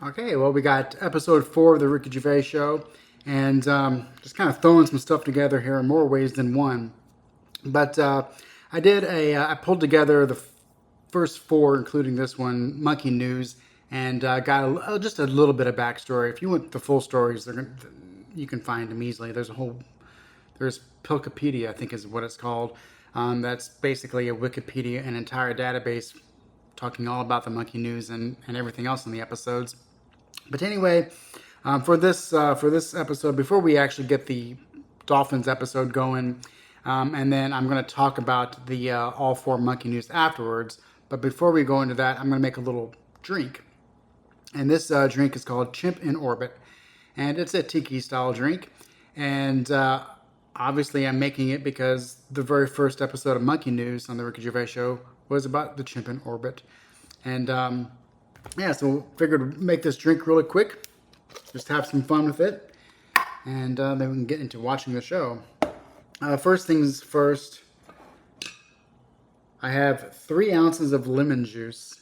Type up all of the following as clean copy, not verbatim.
Okay, well, we got episode 4 of the Ricky Gervais Show, and just kind of throwing some stuff together here in more ways than one. But I pulled together the first 4, including this one, Monkey News, and got just a little bit of backstory. If you want the full stories, you can find them easily. There's Pilkopedia, I think is what it's called. That's basically a Wikipedia, an entire database talking all about the Monkey News and everything else in the episodes. But anyway, for this episode, before we actually get the Dolphins episode going, and then I'm going to talk about the all 4 Monkey News afterwards. But before we go into that, I'm going to make a little drink, and this drink is called Chimp in Orbit, and it's a Tiki style drink, and obviously I'm making it because the very first episode of Monkey News on the Ricky Gervais Show was about the Chimp in Orbit, and yeah, so figured we'd make this drink really quick, just have some fun with it, and then we can get into watching the show. First things first, I have 3 ounces of lemon juice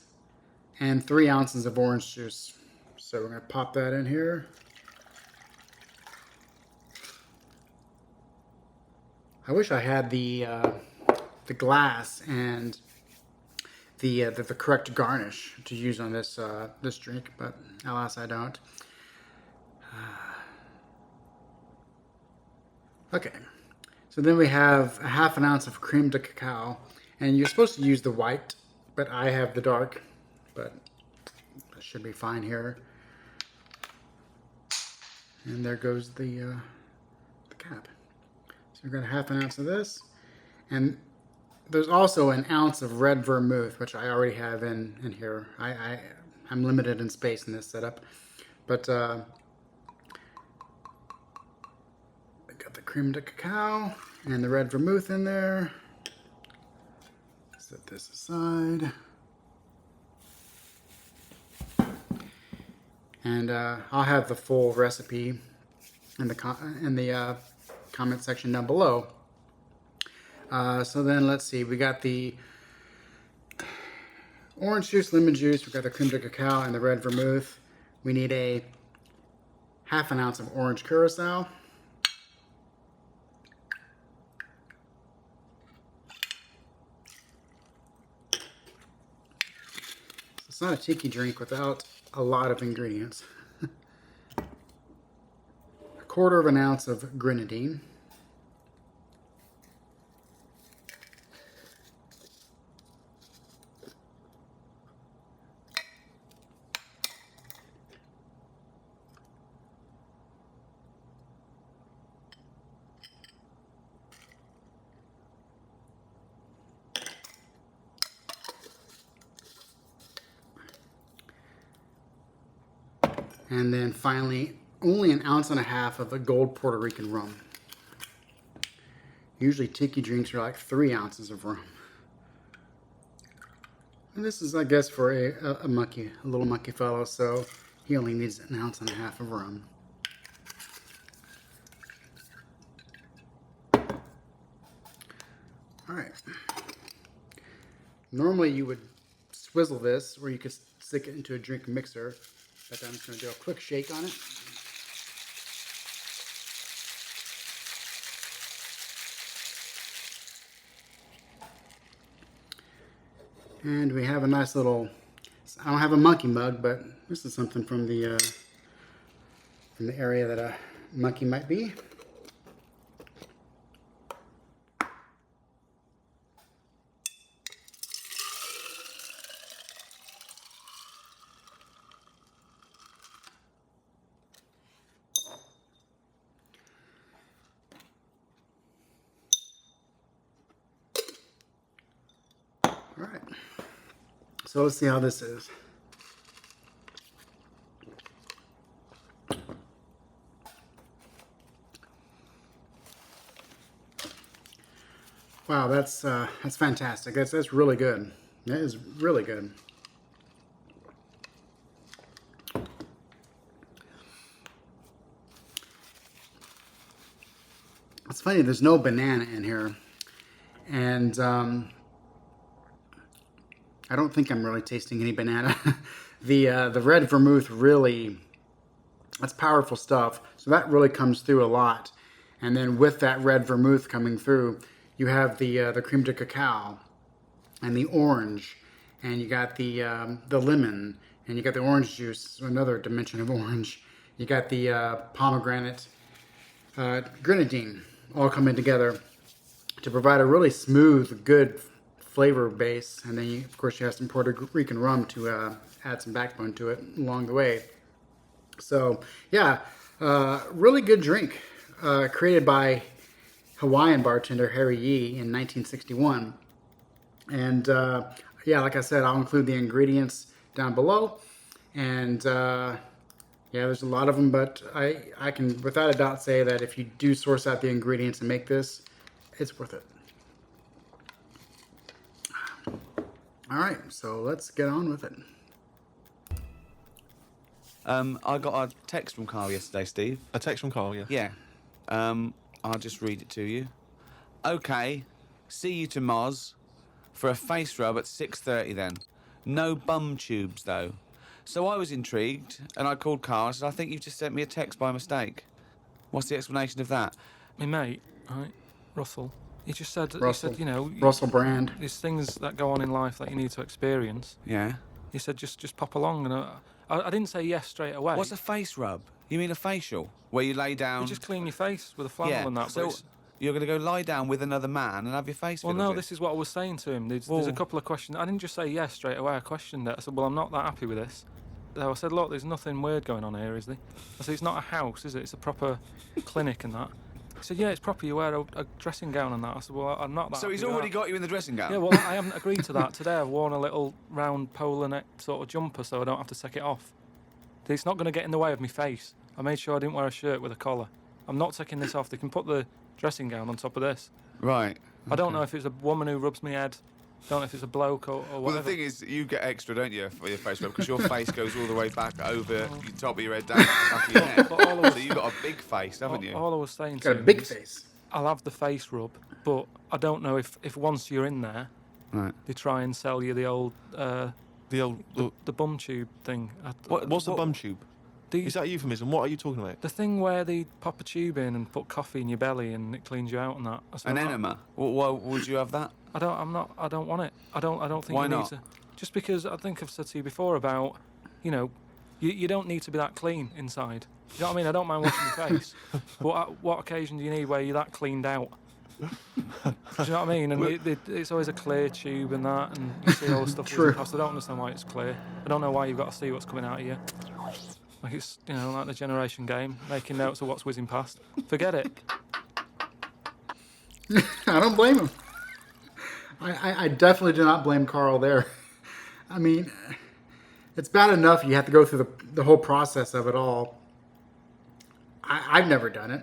and 3 ounces of orange juice. So we're going to pop that in here. I wish I had the glass and the correct garnish to use on this this drink, but alas, I don't. Okay, so then we have a half an ounce of crème de cacao, and you're supposed to use the white, but I have the dark, but that should be fine here. And there goes the cap. So we've got a half an ounce of this, and there's also an ounce of red vermouth, which I already have in here. I'm limited in space in this setup, but I got the crème de cacao and the red vermouth in there. Set this aside, and I'll have the full recipe in the comment section down below. So then let's see, we got the orange juice, lemon juice, we got the crème de cacao and the red vermouth. We need a half an ounce of orange curaçao. It's not a tiki drink without a lot of ingredients. A quarter of an ounce of grenadine. And then finally, only an ounce and a half of a gold Puerto Rican rum. Usually tiki drinks are like 3 ounces of rum. And this is, I guess, for a little monkey fellow, so he only needs an ounce and a half of rum. All right. Normally you would swizzle this, or you could stick it into a drink mixer. But I'm just going to do a quick shake on it. And we have a nice little, I don't have a monkey mug, but this is something from the area that a monkey might be. All right, so let's see how this is. Wow, that's fantastic. That's really good. That is really good. It's funny, there's no banana in here, and I don't think I'm really tasting any banana. the red vermouth really, that's powerful stuff. So that really comes through a lot. And then with that red vermouth coming through, you have the crème de cacao and the orange, and you got the lemon, and you got the orange juice, another dimension of orange. You got the pomegranate, grenadine, all coming together to provide a really smooth, good flavor base. And then, of course, you have some Puerto Rican rum to add some backbone to it along the way. So, yeah, really good drink created by Hawaiian bartender Harry Yee in 1961. And, yeah, like I said, I'll include the ingredients down below. And, yeah, there's a lot of them, but I can without a doubt say that if you do source out the ingredients and make this, it's worth it. All right, so let's get on with it. I got a text from Carl yesterday, Steve. A text from Carl, yeah. Yeah. I'll just read it to you. Okay, see you to Moz for a face rub at 6:30 then. No bum tubes, though. So I was intrigued, and I called Carl and said, I think you've just sent me a text by mistake. What's the explanation of that? My mate, right, Russell, he just said, Russell. he said, you know... Russell Brand. There's things that go on in life that you need to experience. Yeah? He said, just pop along, and I didn't say yes straight away. What's a face rub? You mean a facial? Where you lay down... You just clean your face with a flannel and that. So you're going to go lie down with another man and have your face Well, fiddled no, in? this is what I was saying to him. There's a couple of questions. I didn't just say yes straight away. I questioned it. I said, well, I'm not that happy with this. So I said, look, there's nothing weird going on here, is there? I said, it's not a house, is it? It's a proper clinic and that. He said, yeah, it's proper. You wear a dressing gown and that. I said, well, I'm not that So happy he's with already that. got you in the dressing gown? Yeah, well, I haven't agreed to that. Today I've worn a little round polar neck sort of jumper so I don't have to take it off. It's not going to get in the way of my face. I made sure I didn't wear a shirt with a collar. I'm not taking this off. They can put the dressing gown on top of this. Right. I don't know if it's a woman who rubs my head. Don't know if it's a bloke or whatever. Well, the thing is, you get extra, don't you, for your face rub, because your face goes all the way back over the top of your head down to the back of your neck. So you've got a big face, haven't you? All I was saying to Got a him big is, face. I'll have the face rub, but I don't know if once you're in there, Right. they try and sell you the old the bum tube thing. What's the bum tube? The, Is that a euphemism? What are you talking about? the thing where they pop a tube in and put coffee in your belly and it cleans you out and that? I said, An "I'm not- enema? Why would you have that? I don't want it. I don't think Why you need not? to. Just because I think I've said to you before about, you know, you don't need to be that clean inside. You know what I mean? I don't mind washing your face, but at what occasion do you need where you're that cleaned out? Do you know what I mean? And it's always a clear tube and that, and you see all the stuff whizzing past. I don't understand why it's clear. I don't know why you've got to see what's coming out of you. Like it's, you know, like the generation game, making notes of what's whizzing past. Forget it. I don't blame him. I definitely do not blame Carl there. I mean, it's bad enough you have to go through the whole process of it all. I've never done it,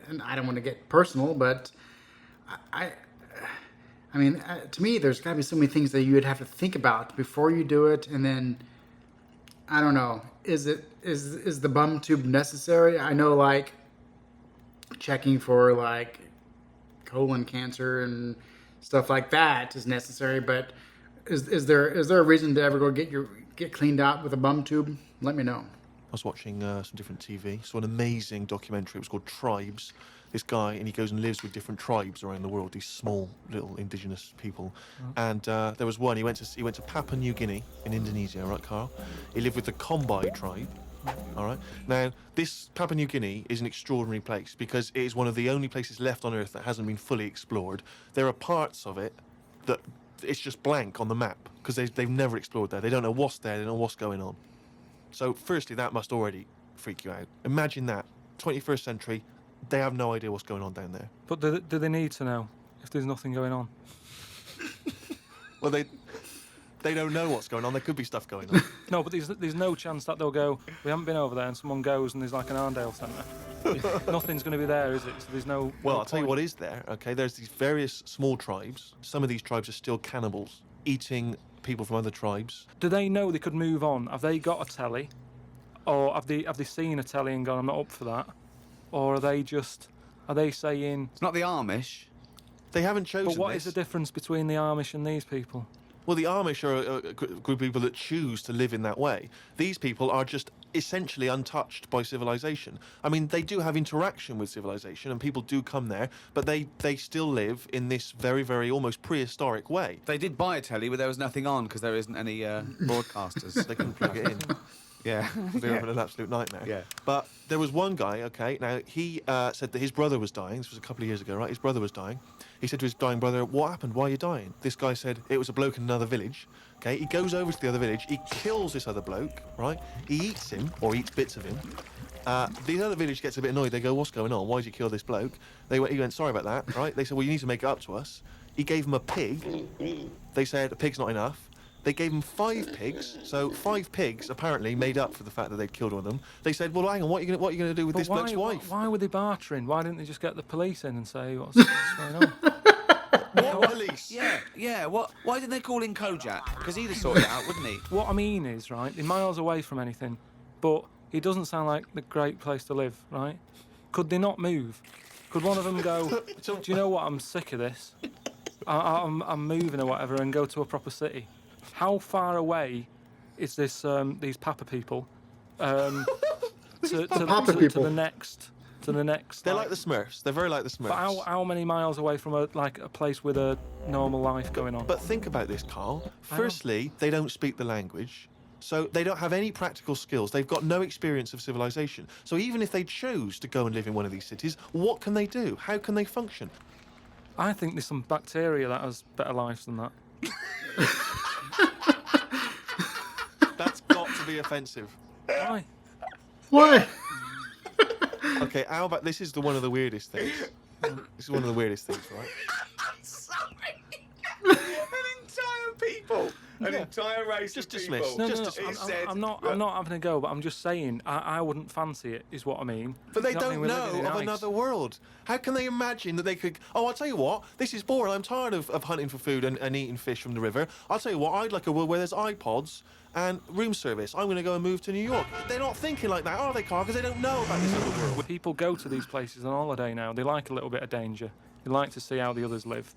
and I don't want to get personal, but I mean, to me, there's got to be so many things that you would have to think about before you do it, and then I don't know. Is the bum tube necessary? I know, like checking for like colon cancer and stuff like that is necessary, but is there a reason to ever go get cleaned out with a bum tube? Let me know. I was watching some different TV, saw an amazing documentary. It was called Tribes. This guy, and he goes and lives with different tribes around the world, these small little indigenous people. And there was one, he went to Papua New Guinea in Indonesia, right, Carl? He lived with the Kombai tribe, all right? Now, this Papua New Guinea is an extraordinary place because it is one of the only places left on Earth that hasn't been fully explored. There are parts of it that it's just blank on the map because they've never explored there. They don't know what's there, they don't know what's going on. So, firstly, that must already freak you out. Imagine that, 21st century, they have no idea what's going on down there. But do they need to know if there's nothing going on? Well, they don't know what's going on. There could be stuff going on. No, but there's no chance that they'll go, we haven't been over there, and someone goes and there's like an Arndale centre. Nothing's going to be there, is it? So there's no... Well, no I'll tell you point. what is there, okay? There's these various small tribes. Some of these tribes are still cannibals, eating people from other tribes. Do they know they could move on? Have they got a telly? Or have they seen a telly and gone, I'm not up for that? Or are they saying... It's not the Amish. They haven't chosen But what this. is the difference between the Amish and these people? Well, the Amish are a group of people that choose to live in that way. These people are just essentially untouched by civilization. I mean, they do have interaction with civilization, and people do come there, but they still live in this very, very almost prehistoric way. They did buy a telly, but there was nothing on because there isn't any broadcasters. They couldn't plug it in. Yeah. They're having an absolute nightmare. Yeah. But there was one guy, okay, now he said that his brother was dying. This was a couple of years ago, right? His brother was dying. He said to his dying brother, "What happened? Why are you dying?" This guy said, "It was a bloke in another village." Okay, he goes over to the other village. He kills this other bloke, right? He eats him, or eats bits of him. The other village gets a bit annoyed. They go, "What's going on? Why did you kill this bloke?" He went, "Sorry about that," right? They said, "Well, you need to make it up to us." He gave him a pig. They said, "A pig's not enough." They gave him 5 pigs, so 5 pigs apparently made up for the fact that they'd killed one of them. They said, "Well, hang on, what are you going to do with this bloke's wife?" Why were they bartering? Why didn't they just get the police in and say what's going on? What police? Yeah. Why didn't they call in Kojak? Because he'd have sorted it out, wouldn't he? What I mean is, right, they're miles away from anything, but it doesn't sound like the great place to live, right? Could they not move? Could one of them go, "Do you know what, I'm sick of this. I'm moving or whatever," and go to a proper city? How far away is this? These Papa people to the next? They're like the Smurfs. They're very like the Smurfs. But how many miles away from a place with a normal life going on? But think about this, Carl. Firstly, they don't speak the language, so they don't have any practical skills. They've got no experience of civilization. So even if they chose to go and live in one of these cities, what can they do? How can they function? I think there's some bacteria that has better lives than that. That's got to be offensive. Why? Why? Okay, how about this is one of the weirdest things. This is one of the weirdest things, right? Sorry. An entire people. An entire race Just of dismiss. people. Just dismiss. I'm not having a go, but I'm just saying I wouldn't fancy it, is what I mean. But they You what I don't mean? We're living know in of ice. another world. How can they imagine that they could... Oh, I'll tell you what, this is boring. I'm tired of hunting for food and eating fish from the river. I'll tell you what, I'd like a world where there's iPods and room service. I'm going to go and move to New York. They're not thinking like that, are they, Carl? Because they don't know about this other world. People go to these places on holiday now. They like a little bit of danger. They like to see how the others live.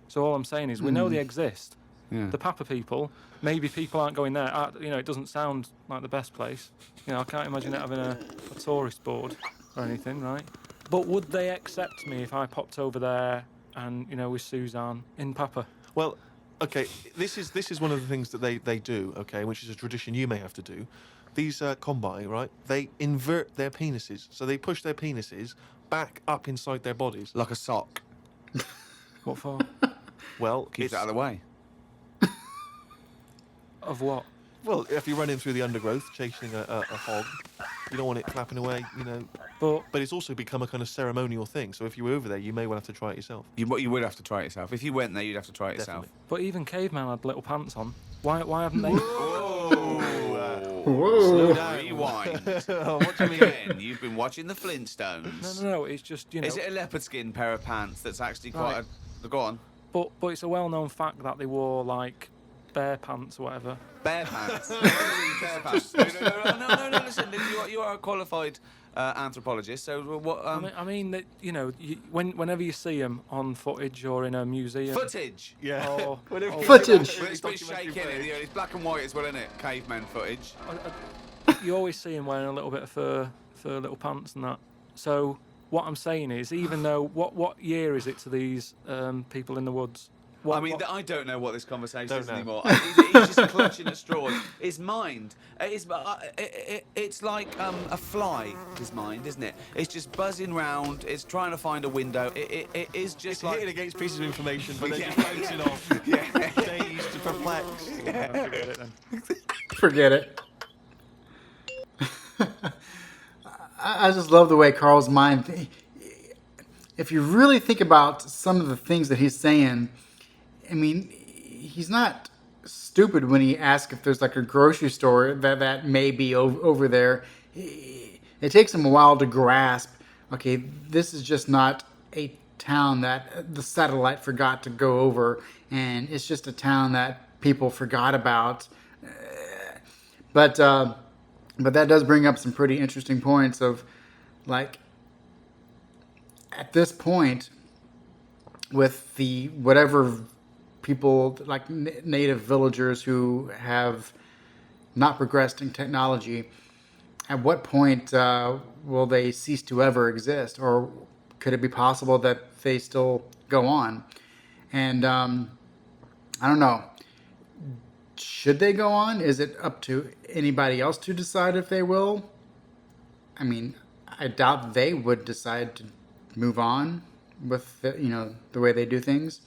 So all I'm saying is we know they exist. Yeah. The Papa people, maybe people aren't going there. It doesn't sound like the best place. I can't imagine it having a tourist board or anything, right? But would they accept me if I popped over there and, with Suzanne in Papa? Well, okay, this is one of the things that they do, okay, which is a tradition you may have to do. These combi, right, they invert their penises. So they push their penises back up inside their bodies. Like a sock. What for? Well, Keeps it out of the way. Of what? Well, if you're running through the undergrowth chasing a hog, you don't want it flapping away, But it's also become a kind of ceremonial thing. So if you were over there, you may well have to try it yourself. You would have to try it yourself. If you went there, you'd have to try it yourself. Definitely. but even cavemen had little pants on. Why haven't they? Whoa. Rewind. What do you mean? Again, you've been watching the Flintstones. No. It's just Is it a leopard skin pair of pants that's actually quite Right. a... Go on. But it's a well-known fact that they wore like bear pants or whatever. Bear pants. Bear pants. No, listen, you are a qualified anthropologist, so what... I mean that whenever you see them on footage or in a museum. footage. Yeah. Oh, Footage. It's a bit shaky, isn't it? It's black and white as well, isn't it? Caveman footage. You always see them wearing a little bit of fur little pants and that. So what I'm saying is, even though what year is it to these people in the woods? I don't know what this conversation Don't is know. anymore. He's just clutching at straws. His mind, it's like a fly. His mind, isn't it? It's just buzzing round. It's trying to find a window. It is just It's like hitting against pieces of information, but then Yeah. just bouncing off. Yeah. Dazed, perplexed. Forget it then. Forget it. I just love the way Carl's mind. If you really think about some of the things that he's saying, I mean, he's not stupid when he asks if there's like a grocery store that may be over there. It takes him a while to grasp, okay, this is just not a town that the satellite forgot to go over, and it's just a town that people forgot about. But that does bring up some pretty interesting points of, like, at this point, with the whatever people like native villagers who have not progressed in technology, at what point will they cease to ever exist? Or could it be possible that they still go on? And I don't know. Should they go on? Is it up to anybody else to decide if they will? I mean, I doubt they would decide to move on with the way they do things.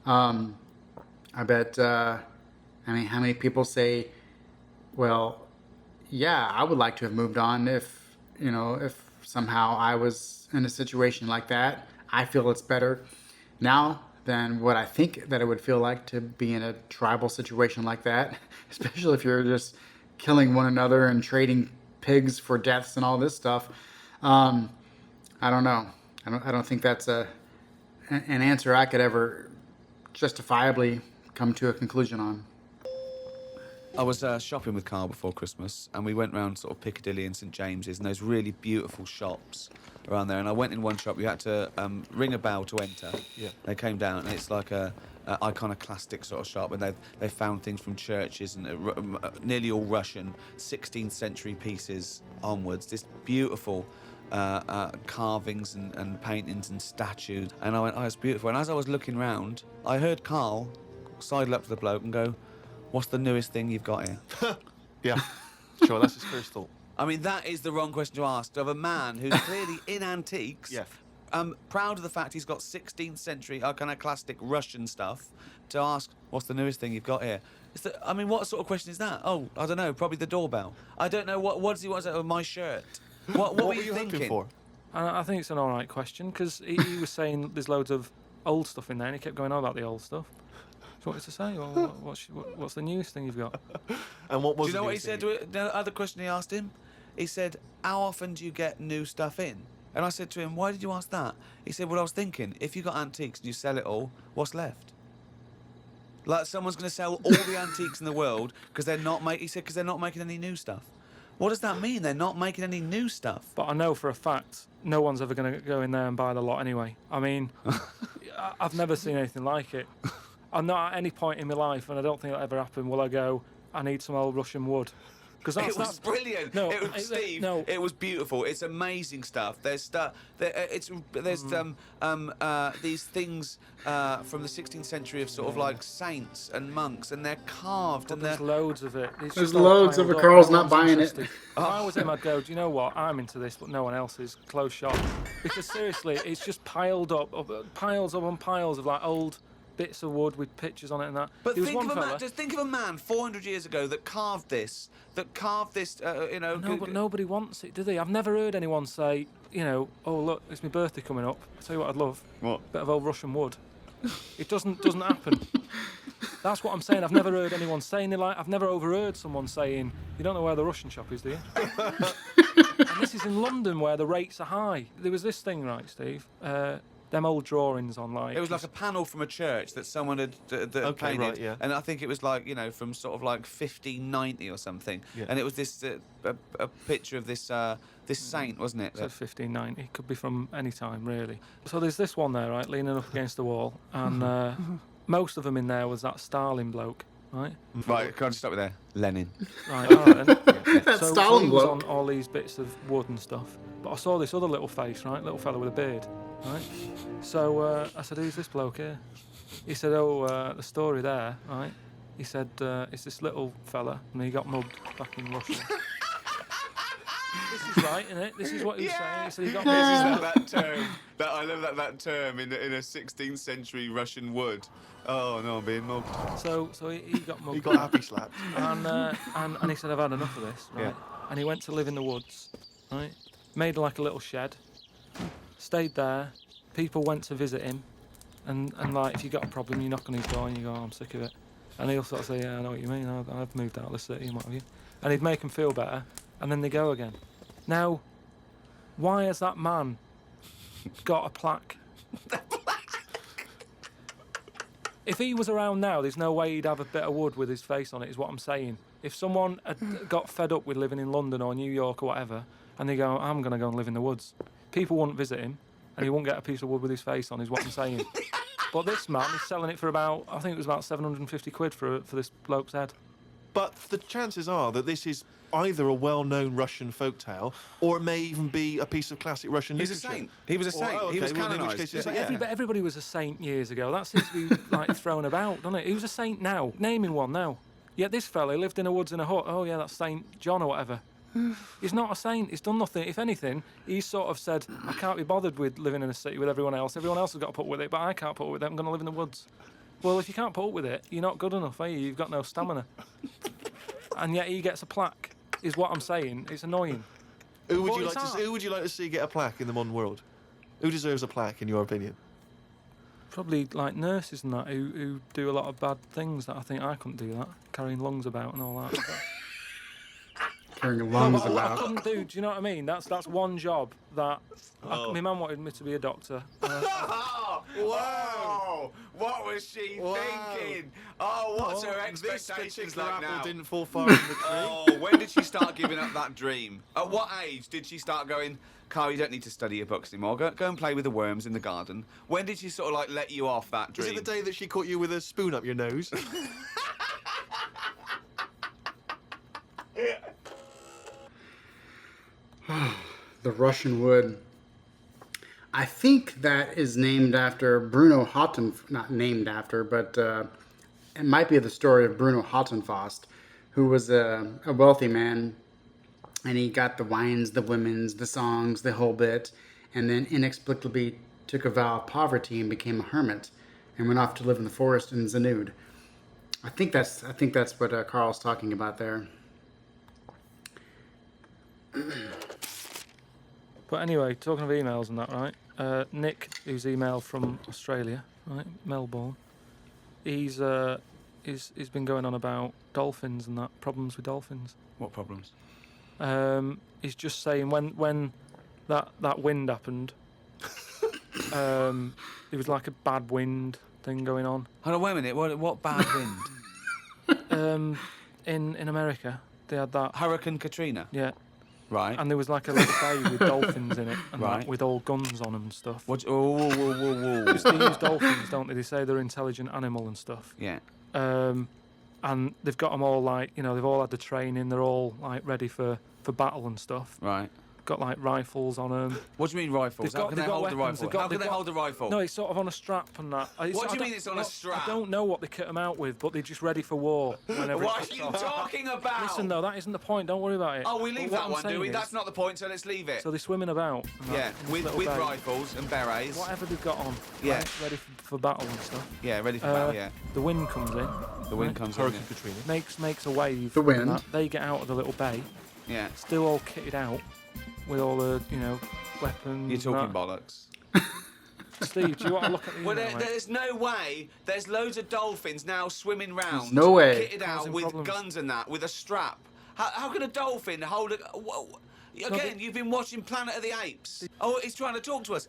I bet. I mean, how many people say, "Well, yeah, I would like to have moved on if somehow I was in a situation like that. I feel it's better now than what I think that it would feel like to be in a tribal situation like that, especially if you're just killing one another and trading pigs for deaths and all this stuff." I don't know. I don't think that's an answer I could ever justifiably come to a conclusion on. I was shopping with Carl before Christmas, and we went round sort of Piccadilly and St James's, and those really beautiful shops around there. And I went in one shop. You had to ring a bell to enter. Yeah. They came down, and it's like a iconoclastic sort of shop, and they found things from churches and nearly all Russian 16th century pieces onwards. This beautiful carvings and paintings and statues. And I went, oh, it's beautiful. And as I was looking round, I heard Carl sidle up to the bloke and go, "What's the newest thing you've got here?" Yeah, sure, that's his first thought. I mean, that is the wrong question to ask of a man who's clearly in antiques. Yeah. Proud of the fact he's got 16th century iconoclastic Russian stuff, to ask, "What's the newest thing you've got here?" I mean, what sort of question is that? Oh, I don't know, probably the doorbell. I don't know, what does he want with my shirt? What were you looking thinking? for? I think it's an all right question, because he was saying there's loads of old stuff in there, and he kept going on about the old stuff. So what was to say? Well, what's the newest thing you've got? And what was Do you know the what he newest said thing? to it? The other question he asked him? He said, "How often do you get new stuff in?" And I said to him, "Why did you ask that?" He said, "Well, I was thinking, if you got antiques and you sell it all, what's left?" Like someone's going to sell all the antiques in the world because they're not making any new stuff. What does that mean? They're not making any new stuff. But I know for a fact no one's ever going to go in there and buy the lot anyway. I mean, I've never seen anything like it. I'm not at any point in my life, and I don't think it'll ever happen, will I go, "I need some old Russian wood." Because It was brilliant. No, it was, Steve. no. It was beautiful. It's amazing stuff. There's stuff. There's these things from the 16th century of sort of like saints and monks, and they're carved and There's they're. loads of it. It's There's just all loads of piled it. up. Carl's No not one's buying it. interested. If I was him, I'd go, "Do you know what? I'm into this, but no one else is. Close shop." Because seriously, it's just piles up on piles of like old bits of wood with pictures on it and that. But There was think one of a man. fella. Just think of a man 400 years ago that carved this. No, but nobody wants it, do they? I've never heard anyone say, "Oh look, it's my birthday coming up. I'll tell you what I'd love. What? Bit of old Russian wood." It doesn't happen. That's what I'm saying. I've never heard anyone saying it. I've never overheard someone saying, "You don't know where the Russian shop is, do you?" And this is in London where the rates are high. There was this thing, right, Steve? Them old drawings on like. It was like a panel from a church that someone had Okay, painted, right, yeah. and I think it was like from sort of like 1590 or something. Yeah. And it was this a picture of this this saint, wasn't it? It says 1590. It could be from any time, really. So there's this one there, right, leaning up against the wall, and most of them in there was that Stalin bloke, right? Right, can I just stop with there? Lenin. Right, all right then. That So Stalin he was bloke. on all these bits of wood and stuff. But I saw this other little face, right, little fella with a beard, right? So I said, "Who's this bloke here?" He said, "Oh, the story there, right?" He said, "It's this little fella, and he got mugged back in Russia." This is right, isn't it? This is what he was saying. He said he got mugged. that term. I love that term in a 16th century Russian wood. Oh no, I'm being mugged. So he got mugged. He got happy slapped. And he said, "I've had enough of this," right? Yeah. And he went to live in the woods, right? Made like a little shed, stayed there. People went to visit him, and like if you got a problem, you knock on his door and you go, "Oh, I'm sick of it," and he'll sort of say, "Yeah, I know what you mean. I've moved out of the city and what have you," and he'd make them feel better, and then they go again. Now, why has that man got a plaque? If he was around now, there's no way he'd have a bit of wood with his face on it, is what I'm saying. If someone had got fed up with living in London or New York or whatever, and they go, "I'm going to go and live in the woods," people wouldn't visit him, and he wouldn't get a piece of wood with his face on, is what I'm saying. But this man is selling it for about, I think it was about 750 quid for this bloke's head. But the chances are that this is either a well-known Russian folktale, or it may even be a piece of classic Russian He's a literature. saint. He was a saint. He was well, in which canonised. case it's- But yeah. everybody was a saint years ago. That seems to be like thrown about, doesn't it? Who's a saint now? Naming one now. Yet this fella lived in the woods in a hut. Oh yeah, that's Saint John or whatever. He's not a saint. He's done nothing. If anything, he's sort of said, I can't be bothered with living in a city with everyone else. Everyone else has got to put up with it, but I can't put up with it. I'm going to live in the woods. Well, if you can't put up with it, you're not good enough, are you? You've got no stamina. And yet he gets a plaque, is what I'm saying. It's annoying. Who would Well, you it's like to art. see, who would you like to see get a plaque in the modern world? Who deserves a plaque, in your opinion? Probably like nurses and that who do a lot of bad things that I think I couldn't do that. Carrying lungs about and all that. Carrying lungs I about. couldn't do you know what I mean? That's one job that... my mum wanted me to be a doctor. Whoa! What was she Wow. thinking? Oh, what's her This expectations particular like apple now? didn't fall far from the tree. Oh, when did she start giving up that dream? At what age did she start going, Carl, you don't need to study your books anymore. Go and play with the worms in the garden. When did she sort of like let you off that Is dream? it the day that she caught you with a spoon up your nose? The Russian wood. I think that is named after Bruno Hotten, not named after, but it might be the story of Bruno Hottenfaust, who was a wealthy man, and he got the wines, the women's, the songs, the whole bit, and then inexplicably took a vow of poverty and became a hermit, and went off to live in the forest in Zanud. I think that's what Carl's talking about there. But anyway, talking of emails and that, right? Nick, who's emailed from Australia, right, Melbourne, he's been going on about dolphins and that, problems with dolphins. What problems? He's just saying when that wind happened, it was like a bad wind thing going on. Hold on, wait a minute. What bad wind? In America, they had that, Hurricane Katrina. yeah, Right. and there was like a little bay with dolphins in it, and Right. that, with all guns on them and stuff. What? Oh, whoa, whoa, whoa, whoa. They use dolphins, don't they? They say they're an intelligent animal and stuff. Yeah. And they've got them all like, they've all had the training. They're all like ready for battle and stuff. Right. Got like rifles on them. What do you mean rifles? They've How got- can they've they got hold the weapons, rifle? they've got- How can they've they got- hold the rifle? No, it's sort of on a strap and that. What do you mean it's on a strap? I don't know what they kit them out with, but they're just ready for war. Whenever What it are kicks you off. talking about? Listen though, that isn't the point. Don't worry about it. Oh, we But leave what that I'm one, do saying we? is- That's not the point, so let's leave it. So they're swimming about. and that, Yeah, in this with little bay. rifles and berets. Whatever they've got on. Yeah. right, ready for battle and stuff. Yeah, ready for battle, yeah. The wind comes in. The wind comes in. Hurricane Katrina. Makes a wave. The wind. and that. They get out of the little bay, Yeah. still all kitted out with all the weapons. You're talking and that. bollocks. Steve, do you want to look at the Well, email, mate? there's no way. There's loads of dolphins now swimming round. no way. Kitted out Causing with problems. guns and that, with a strap. How can a dolphin hold a... Whoa. Again, but- you've been watching Planet of the Apes. Oh, he's trying to talk to us.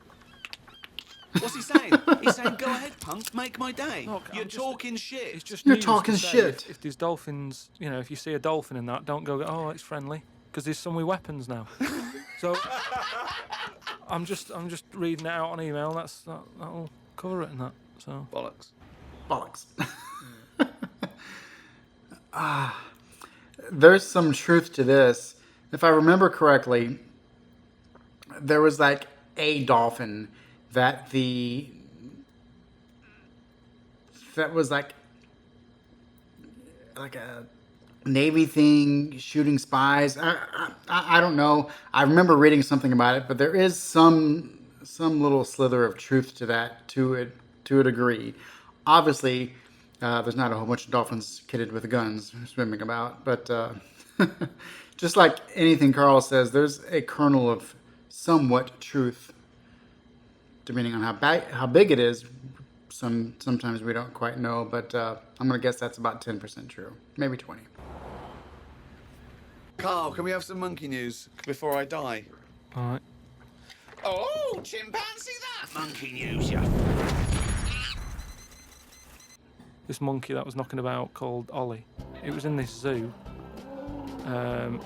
What's he saying? He's saying, go ahead, punk, make my day. Look, You're I'm just- talking shit. It's just You're news talking to say shit. If there's dolphins, if you see a dolphin in that, don't go, oh, it's friendly, because there's some with weapons now. So I'm just reading it out on email. That'll cover it and that. So Bollocks. Bollocks. There's some truth to this. If I remember correctly, there was like a dolphin that was like a Navy thing shooting spies. I don't know. I remember reading something about it, but there is some little slither of truth to that to a degree. Obviously, there's not a whole bunch of dolphins kitted with guns swimming about, but just like anything Carl says, there's a kernel of somewhat truth, depending on how big it is. Sometimes we don't quite know, but I'm gonna guess that's about 10% true, maybe 20. Carl, can we have some monkey news before I die? all right. Oh, chimpanzee that monkey news, yeah. This monkey that was knocking about called Ollie. It was in this zoo, and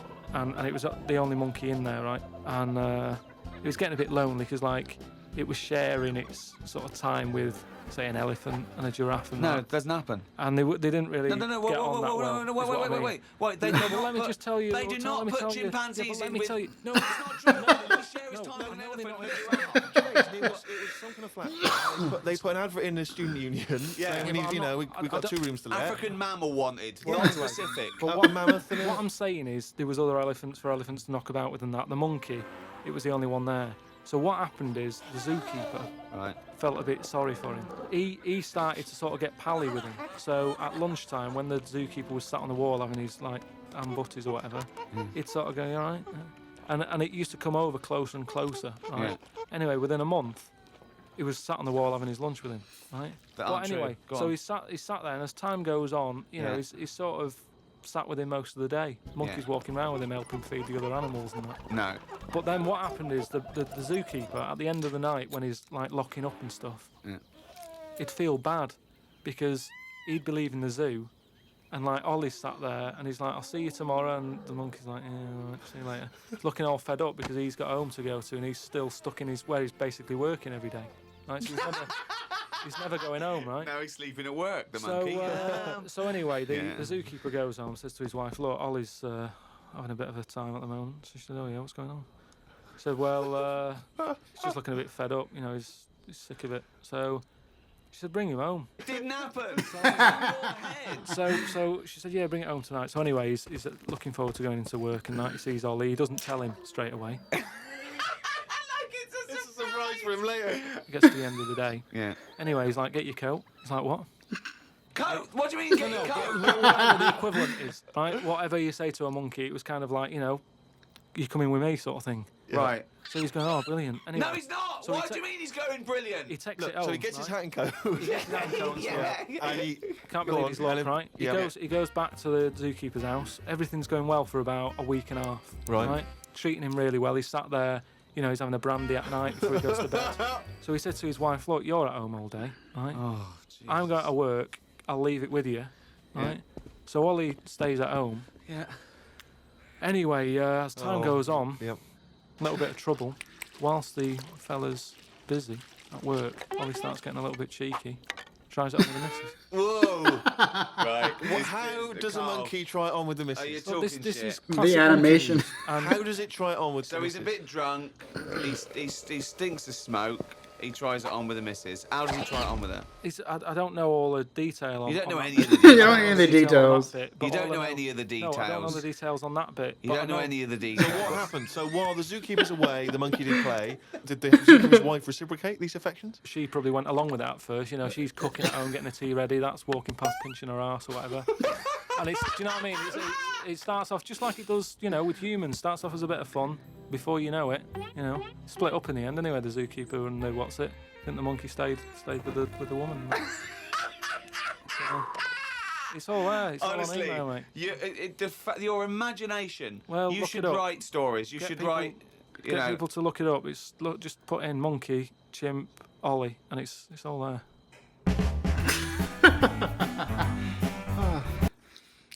it was the only monkey in there, right? And it was getting a bit lonely because, like, it was sharing its sort of time with, say, an elephant and a giraffe and No, that. it doesn't happen. And they didn't really No, get wait, on that well. is what I mean. wait. They Well, do let me not just tell you. They do not put chimpanzees in with. No, it's not true. No, they share his time with an no, elephant they're and a not. giraffe. It was some kind of flat. They put an advert in the student union. saying we but need, I'm you know, not- we've got 2 rooms to let. African mammal wanted, Well, not anyway. specific. But What mammoth? what I'm saying is there was other elephants for elephants to knock about with than that. The monkey, it was the only one there. So what happened is the zookeeper Right. felt a bit sorry for him. He started to sort of get pally with him. So at lunchtime, when the zookeeper was sat on the wall having his like ham butties or whatever, he'd sort of go, "You all right?" And it used to come over closer and closer. Right. Yeah. Anyway, within a month, he was sat on the wall having his lunch with him. Right. That But aren't true. anyway, Go so on. he sat there, and as time goes on, you know, Yeah. he's sort of sat with him most of the day. Monkeys walking around with him, helping feed the other animals and that. No. But then what happened is the zookeeper, at the end of the night, when he's like locking up and stuff, Yeah. he'd feel bad because he'd be leaving the zoo, and like Ollie's sat there, and he's like, "I'll see you tomorrow," and the monkey's like, "Yeah, all right, see you later." He's looking all fed up because he's got home to go to, and he's still stuck in where he's basically working every day. Right, so he's never going home, right? Now he's sleeping at work, the So, monkey. so anyway, the Yeah. zookeeper goes home, says to his wife, "Look, Ollie's having a bit of a time at the moment." So she said, "Oh yeah, what's going on?" He said, "Well, he's just looking a bit fed up. You know, he's sick of it." So she said, "Bring him home." It didn't happen. It's in your head. So she said, "Yeah, bring it home tonight." So anyway, he's looking forward to going into work, and night he sees Ollie. He doesn't tell him straight away. It's a surprise for him later. He gets to the end of the day. Yeah. Anyway, he's like, "Get your coat." He's like, "What?" Coat? What do you mean, get your coat? Whatever the equivalent is, right? Whatever you say to a monkey, it was kind of like, you know, "You coming with me," sort of thing. Right. So he's going, "Oh, brilliant." Anyway, No, he's not. So he What do you mean he's going brilliant? he takes Look, it home. so he gets his right? hat and coat. And he Can't Go believe on, he's locked, Ellen. right? He Yeah. goes back to the zookeeper's house. Everything's going well for about a week and a half. Right. Treating him really well. He's sat there, you know, he's having a brandy at night before he goes to bed. So he said to his wife, "Look, you're at home all day, right? Oh, I'm going to work. I'll leave it with you, right?" So Ollie stays at home. Yeah. Anyway, as time goes on, Yep. a little bit of trouble. Whilst the fella's busy at work, Ollie starts getting a little bit cheeky. Tries it on with the missus. Whoa. Right. How does a monkey try it on with the Are you missus? talking This shit? is The classic animation. monkey news, and How does it try it on with So the he's a missus? bit drunk. He stinks of smoke. He tries it on with the missus. How does he try it on with her? I don't know all the detail on You don't know on any that- of the You details. don't know any of the detail on details. that bit, You but don't all I know any of the No, I don't know details. the details on that bit. You but don't I know any of the So details. what happened? So while the zookeeper's away, the monkey did play. Did the zookeeper's wife reciprocate these affections? She probably went along with that at first. You know, she's cooking at home, getting the tea ready. That's walking past, pinching her ass or whatever. And it's, do you know what I mean? It starts off just like it does, you know, with humans. Starts off as a bit of fun. Before you know it, you know, split up in the end. Anyway, the zookeeper and the what's it? I think the monkey stayed with the woman. So, it's all there. It's Honestly, all on email, mate. your imagination. Well, you look should it up. write stories. You Get should people- write. You Get know. people to look it up. It's just put in monkey, chimp, Ollie, and it's all there.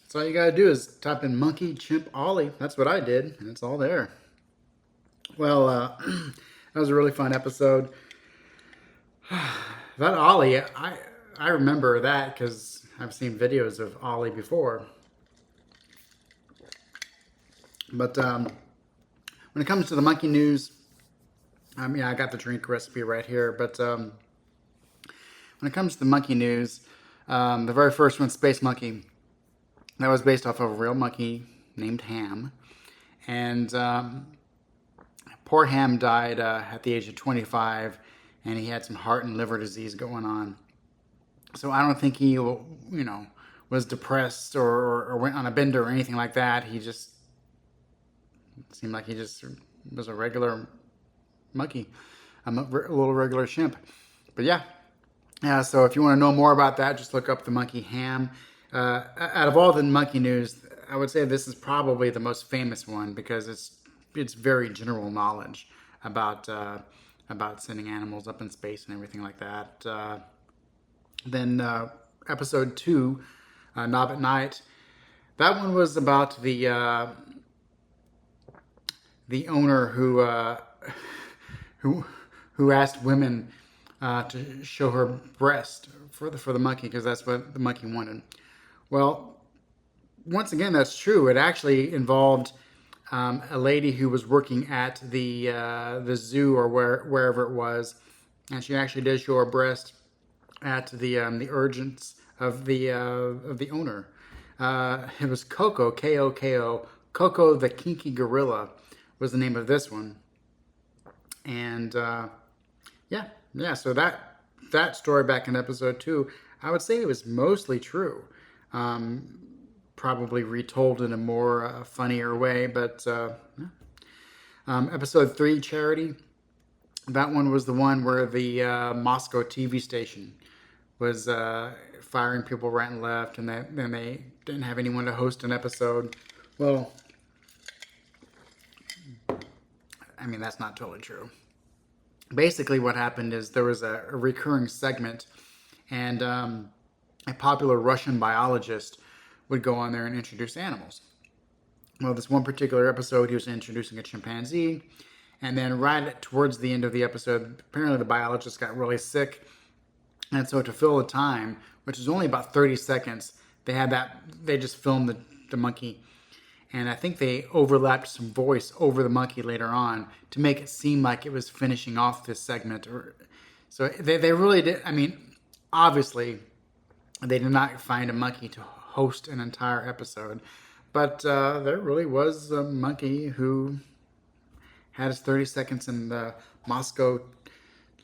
So all you gotta do is type in monkey, chimp, Ollie. That's what I did, and it's all there. Well, that was a really fun episode. That Ollie, I remember that because I've seen videos of Ollie before. But when it comes to the monkey news, I mean, I got the drink recipe right here. But when it comes to the monkey news, the very first one, Space Monkey, that was based off of a real monkey named Ham. And poor Ham died at the age of 25, and he had some heart and liver disease going on. So I don't think he, you know, was depressed or went on a bender or anything like that. He just seemed like he just was a regular monkey, a little regular chimp. But yeah. So if you want to know more about that, just look up the monkey Ham. Out of all the monkey news, I would say this is probably the most famous one because it's very general knowledge about sending animals up in space and everything like that. Then episode 2, Knob at Night. That one was about the owner who who asked women to show her breast for the monkey because that's what the monkey wanted. Well, once again, that's true. It actually involved a lady who was working at the zoo or wherever it was, and she actually did show her breast at the urgence of the owner. It was Coco, Koko, Coco the Kinky Gorilla was the name of this one. And yeah. So that story back in episode 2, I would say it was mostly true. Probably retold in a more funnier way, but episode 3, Charity. That one was the one where the Moscow TV station was firing people right and left, and then they didn't have anyone to host an episode. Well, I mean, that's not totally true. Basically, what happened is there was a recurring segment, and a popular Russian biologist would go on there and introduce animals. Well, this one particular episode, he was introducing a chimpanzee, and then right towards the end of the episode, apparently the biologist got really sick, and so to fill the time, which is only about 30 seconds, they just filmed the monkey. And I think they overlapped some voice over the monkey later on to make it seem like it was finishing off this segment. So they really did. I mean, obviously, they did not find a monkey to host an entire episode. But there really was a monkey who had his 30 seconds in the Moscow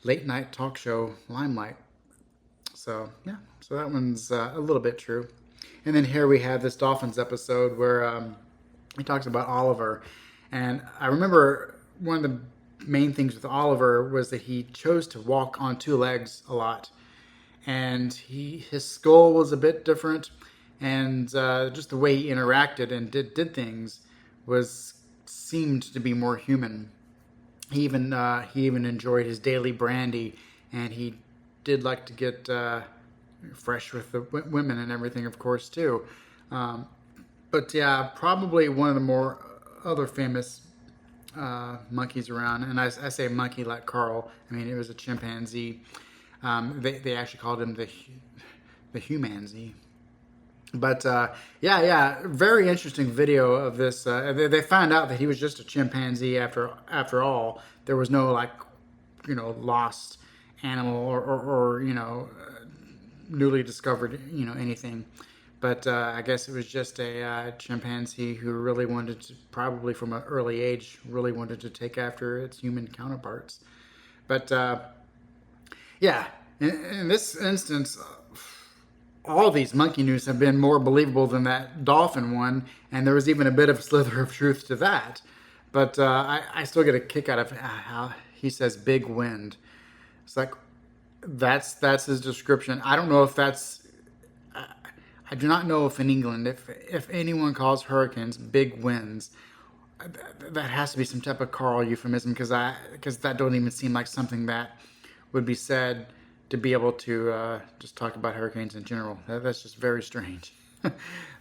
late night talk show limelight. So, yeah. So that one's a little bit true. And then here we have this Dolphins episode where he talks about Oliver. And I remember one of the main things with Oliver was that he chose to walk on 2 legs a lot. And his skull was a bit different. And just the way he interacted and did things seemed to be more human. He even enjoyed his daily brandy, and he did like to get fresh with the women and everything, of course, too. But yeah, probably one of the more other famous monkeys around, and I say monkey like Carl. I mean, it was a chimpanzee. They actually called him the humanzee. But yeah, very interesting video of this. They found out that he was just a chimpanzee after all. There was no lost animal or newly discovered anything. But I guess it was just a chimpanzee who really wanted to, probably from an early age, really wanted to take after its human counterparts. But yeah, in this instance, all these monkey news have been more believable than that dolphin one, and there was even a bit of a slither of truth to that. But I still get a kick out of how he says big wind. It's like, that's his description. I don't know if that's... I do not know if in England, if anyone calls hurricanes big winds, that has to be some type of Carl euphemism, because that don't even seem like something that would be said to be able to just talk about hurricanes in general. That's just very strange.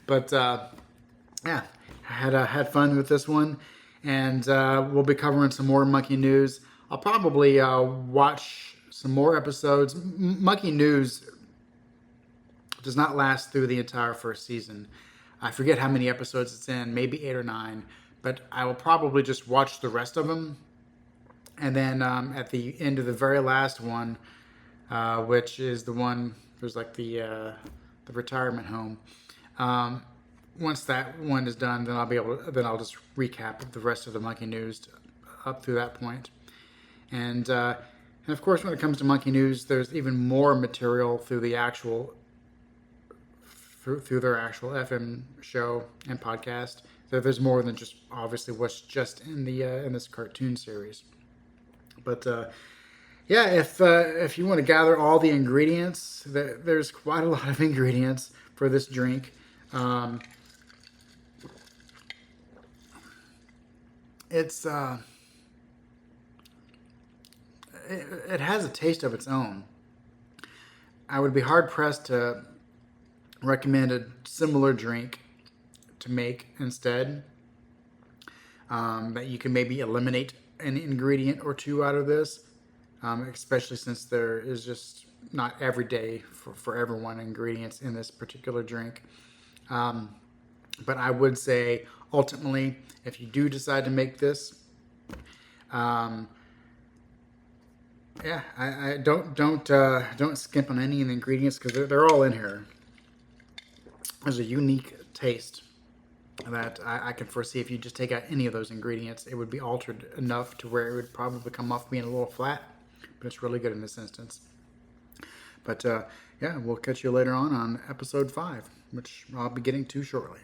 But yeah, I had fun with this one, and we'll be covering some more monkey news. I'll probably watch some more episodes. Monkey news does not last through the entire first season. I forget how many episodes it's in, maybe 8 or 9, but I will probably just watch the rest of them. And then at the end of the very last one, which is the one, there's like the retirement home. Once that one is done, then I'll just recap the rest of the monkey news up through that point. And of course, when it comes to monkey news, there's even more material through their actual FM show and podcast. So there's more than just obviously what's just in this cartoon series. But yeah, if you want to gather all the ingredients, there's quite a lot of ingredients for this drink. It's it has a taste of its own. I would be hard pressed to recommend a similar drink to make instead. That you can maybe eliminate an ingredient or two out of this. especially since there is just not every day for everyone ingredients in this particular drink. But I would say ultimately, if you do decide to make this, I don't skimp on any of the ingredients because they're all in here. There's a unique taste that I can foresee. If you just take out any of those ingredients, it would be altered enough to where it would probably come off being a little flat. But it's really good in this instance. But yeah, we'll catch you later on episode 5, which I'll be getting to shortly.